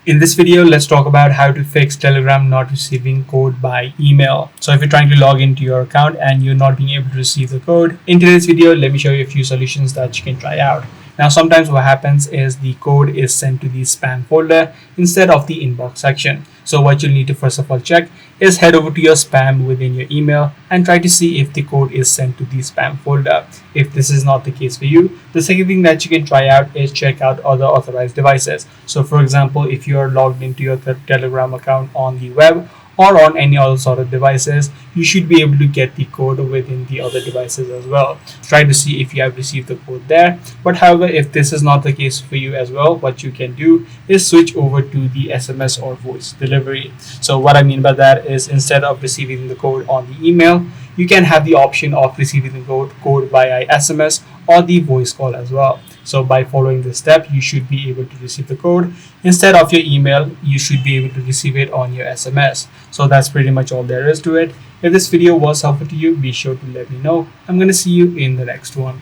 In this video, let's talk about how to fix Telegram not receiving code by email. So if you're trying to log into your account and you're not being able to receive the code, in today's video, let me show you a few solutions that you can try out. Now, sometimes what happens is the code is sent to the spam folder instead of the inbox section. So what you'll need to first of all check is head over to your spam within your email and try to see if the code is sent to the spam folder. If this is not the case for you, the second thing that you can try out is check out other authorized devices. So for example, if you are logged into your Telegram account on the web or on any other sort of devices, you should be able to get the code within the other devices as well. Try to see if you have received the code there. But however, if this is not the case for you as well, what you can do is switch over to the SMS or voice delivery. So what I mean by that is instead of receiving the code on the email, you can have the option of receiving the code via SMS or the voice call as well. So by following this step, you should be able to receive the code. Instead of your email, you should be able to receive it on your SMS. So that's pretty much all there is to it. If this video was helpful to you, be sure to let me know. I'm going to see you in the next one.